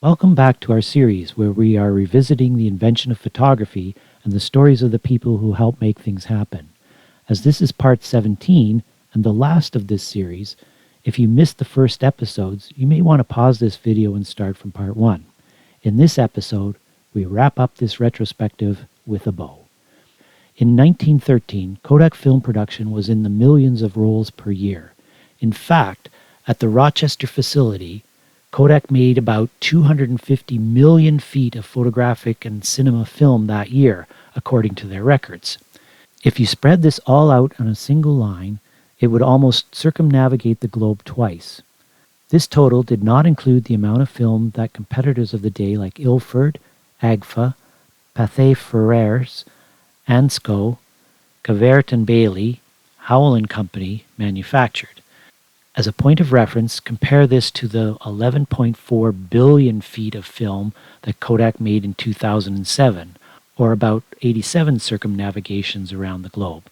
Welcome back to our series where we are revisiting the invention of photography and the stories of the people who helped make things happen. As this is part 17 and the last of this series, if you missed the first episodes, you may want to pause this video and start from part 1. In this episode, we wrap up this retrospective with a bow. In 1913, Kodak film production was in the millions of rolls per year. In fact, at the Rochester facility, Kodak made about 250 million feet of photographic and cinema film that year, according to their records. If you spread this all out on a single line, it would almost circumnavigate the globe twice. This total did not include the amount of film that competitors of the day like Ilford, Agfa, Pathé Frères, Ansco, Cavert and Bailey, Howell and Company manufactured. As a point of reference, compare this to the 11.4 billion feet of film that Kodak made in 2007, or about 87 circumnavigations around the globe.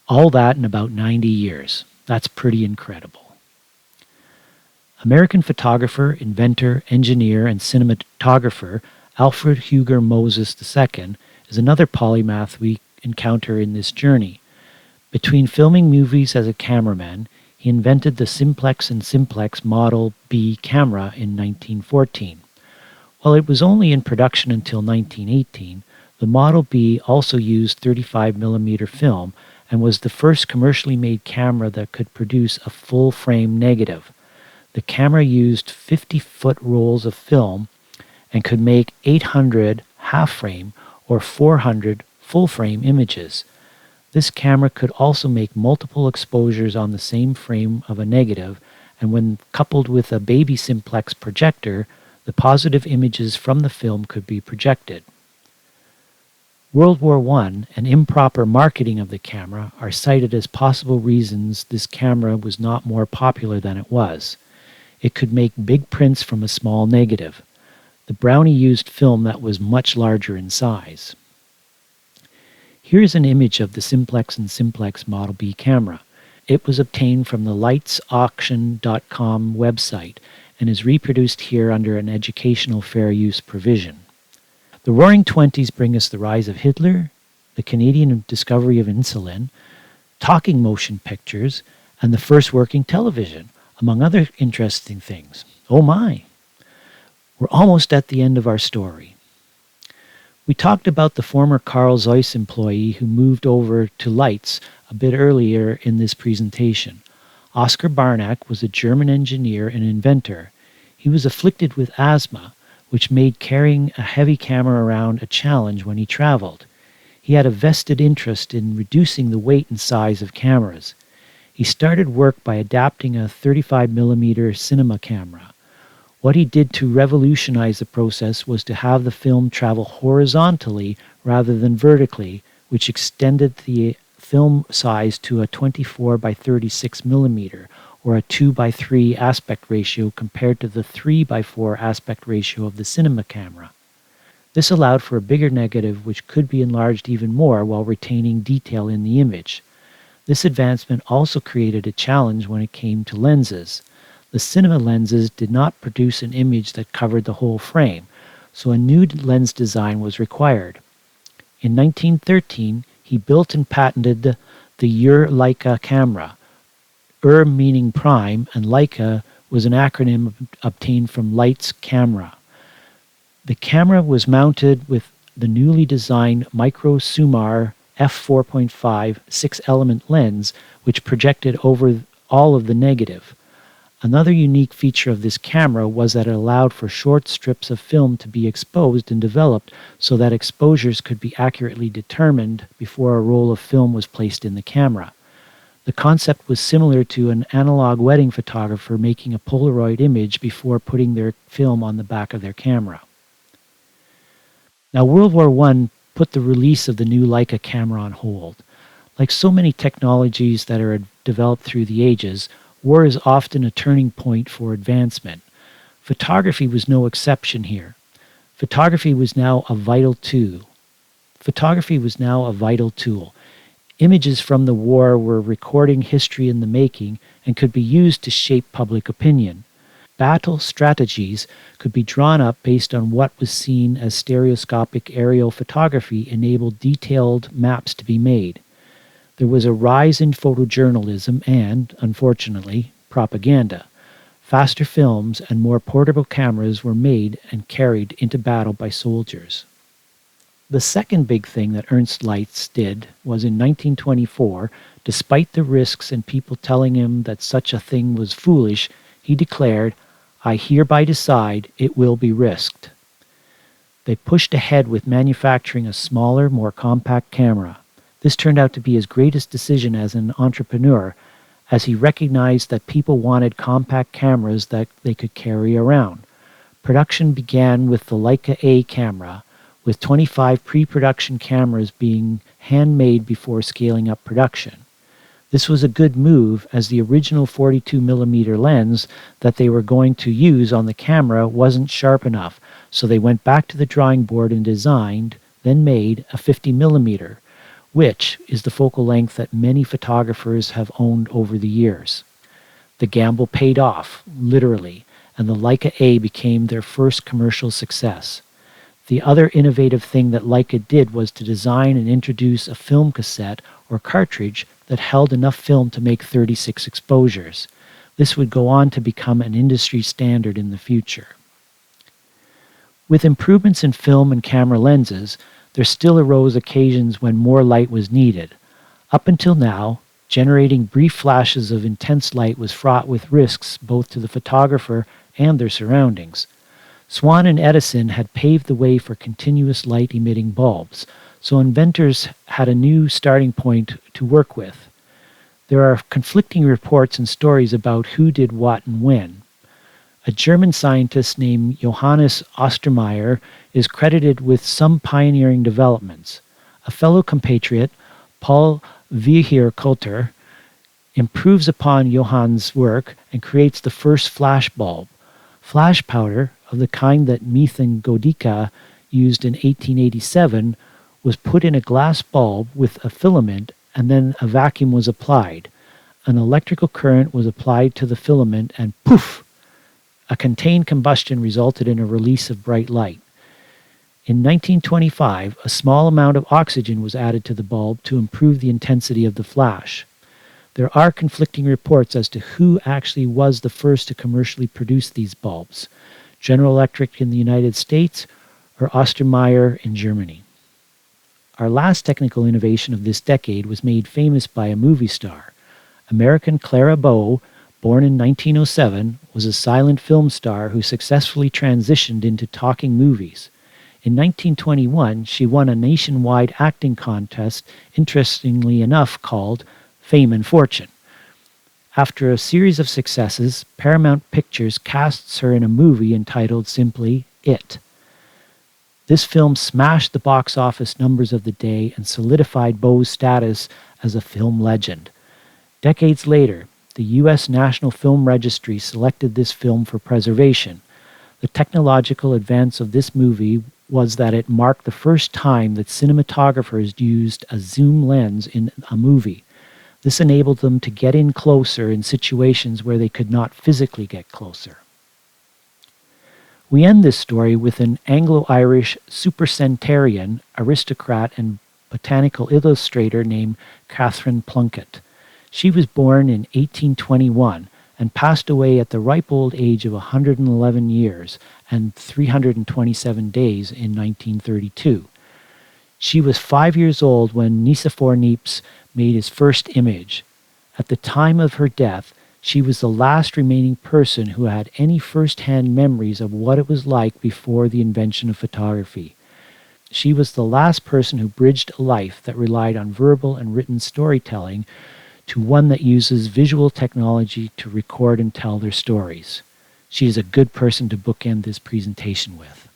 All that in about 90 years. That's pretty incredible. American photographer, inventor, engineer, and cinematographer Alfred Huger Moses II is another polymath we encounter in this journey. Between filming movies as a cameraman, he invented the Simplex and Simplex Model B camera in 1914. While it was only in production until 1918, the Model B also used 35mm film and was the first commercially made camera that could produce a full-frame negative. The camera used 50-foot rolls of film and could make 800 half-frame or 400 full-frame images. This camera could also make multiple exposures on the same frame of a negative, and when coupled with a baby simplex projector, the positive images from the film could be projected. World War I and improper marketing of the camera are cited as possible reasons this camera was not more popular than it was. It could make big prints from a small negative. The Brownie used film that was much larger in size. Here's an image of the Simplex and Simplex Model B camera. It was obtained from the lightsauction.com website and is reproduced here under an educational fair use provision. The Roaring Twenties bring us the rise of Hitler, the Canadian discovery of insulin, talking motion pictures, and the first working television, among other interesting things. Oh my! We're almost at the end of our story. We talked about the former Carl Zeiss employee who moved over to Lights a bit earlier in this presentation. Oskar Barnack was a German engineer and inventor. He was afflicted with asthma, which made carrying a heavy camera around a challenge when he traveled. He had a vested interest in reducing the weight and size of cameras. He started work by adapting a 35mm cinema camera. What he did to revolutionize the process was to have the film travel horizontally rather than vertically, which extended the film size to a 24 by 36mm, or a 2 by 3 aspect ratio compared to the 3 by 4 aspect ratio of the cinema camera. This allowed for a bigger negative which could be enlarged even more while retaining detail in the image. This advancement also created a challenge when it came to lenses. The cinema lenses did not produce an image that covered the whole frame, so a new lens design was required. In 1913, he built and patented the Leica camera. Meaning prime, and Leica was an acronym obtained from Lights Camera. The camera was mounted with the newly designed Micro Sumar f4.5 6-element lens, which projected over all of the negative. Another unique feature of this camera was that it allowed for short strips of film to be exposed and developed so that exposures could be accurately determined before a roll of film was placed in the camera. The concept was similar to an analog wedding photographer making a Polaroid image before putting their film on the back of their camera. Now, World War I put the release of the new Leica camera on hold. Like so many technologies that are developed through the ages, war is often a turning point for advancement. Photography was no exception here. Photography was now a vital tool. Images from the war were recording history in the making and could be used to shape public opinion. battle strategies could be drawn up based on what was seen as stereoscopic aerial photography enabled detailed maps to be made. There was a rise in photojournalism and, unfortunately, propaganda. Faster films and more portable cameras were made and carried into battle by soldiers. The second big thing that Ernst Leitz did was in 1924, despite the risks and people telling him that such a thing was foolish, he declared, "I hereby decide it will be risked." They pushed ahead with manufacturing a smaller, more compact camera. This turned out to be his greatest decision as an entrepreneur, as he recognized that people wanted compact cameras that they could carry around. Production began with the Leica A camera, with 25 pre-production cameras being handmade before scaling up production. This was a good move, as the original 42mm lens that they were going to use on the camera wasn't sharp enough, so they went back to the drawing board and designed, then made, a 50mm, which is the focal length that many photographers have owned over the years. The gamble paid off, literally, and the Leica A became their first commercial success. The other innovative thing that Leica did was to design and introduce a film cassette or cartridge that held enough film to make 36 exposures. This would go on to become an industry standard in the future. With improvements in film and camera lenses, there still arose occasions when more light was needed. Up until now, generating brief flashes of intense light was fraught with risks both to the photographer and their surroundings. Swan and Edison had paved the way for continuous light-emitting bulbs, so inventors had a new starting point to work with. There are conflicting reports and stories about who did what and when. A German scientist named Johannes Ostermeyer is credited with some pioneering developments. A fellow compatriot, Paul Viercoulter, improves upon Johann's work and creates the first flash bulb. Flash powder, of the kind that Meithen Godica used in 1887, was put in a glass bulb with a filament, and then a vacuum was applied. An electrical current was applied to the filament, and poof! A contained combustion resulted in a release of bright light. In 1925, a small amount of oxygen was added to the bulb to improve the intensity of the flash. There are conflicting reports as to who actually was the first to commercially produce these bulbs, General Electric in the United States or Ostermeyer in Germany. Our last technical innovation of this decade was made famous by a movie star. American Clara Bow, born in 1907, was a silent film star who successfully transitioned into talking movies. In 1921, she won a nationwide acting contest, interestingly enough called Fame and Fortune. After a series of successes, Paramount Pictures casts her in a movie entitled simply It. This film smashed the box office numbers of the day and solidified Bow's status as a film legend. Decades later, the U.S. National Film Registry selected this film for preservation. The technological advance of this movie was that it marked the first time that cinematographers used a zoom lens in a movie. This enabled them to get in closer in situations where they could not physically get closer. We end this story with an Anglo-Irish supercentenarian, aristocrat, and botanical illustrator named Catherine Plunkett. She was born in 1821 and passed away at the ripe old age of 111 years and 327 days in 1932. She was 5 years old when Nicephore Niepce made his first image. At the time of her death, she was the last remaining person who had any first-hand memories of what it was like before the invention of photography. She was the last person who bridged a life that relied on verbal and written storytelling to one that uses visual technology to record and tell their stories. She is a good person to bookend this presentation with.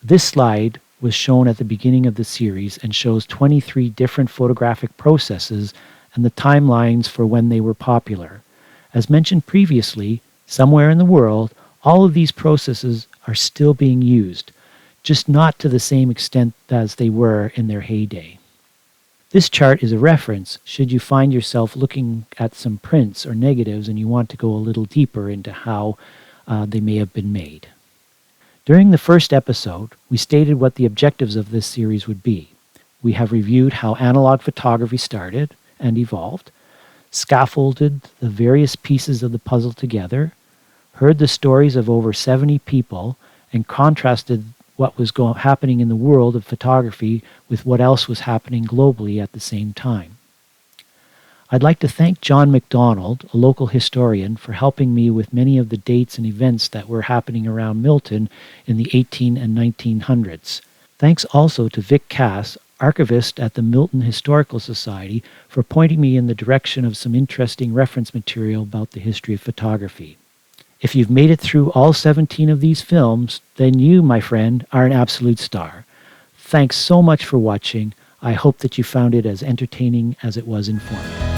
This slide was shown at the beginning of the series and shows 23 different photographic processes and the timelines for when they were popular. As mentioned previously, somewhere in the world, all of these processes are still being used, just not to the same extent as they were in their heyday. This chart is a reference should you find yourself looking at some prints or negatives and you want to go a little deeper into how they may have been made. During the first episode, we stated what the objectives of this series would be. We have reviewed how analog photography started and evolved, scaffolded the various pieces of the puzzle together, heard the stories of over 70 people, and contrasted what was happening in the world of photography with what else was happening globally at the same time. I'd like to thank John MacDonald, a local historian, for helping me with many of the dates and events that were happening around Milton in the 18 and 1900s. Thanks also to Vic Cass, archivist at the Milton Historical Society, for pointing me in the direction of some interesting reference material about the history of photography. If you've made it through all 17 of these films, then you, my friend, are an absolute star. Thanks so much for watching. I hope that you found it as entertaining as it was informative.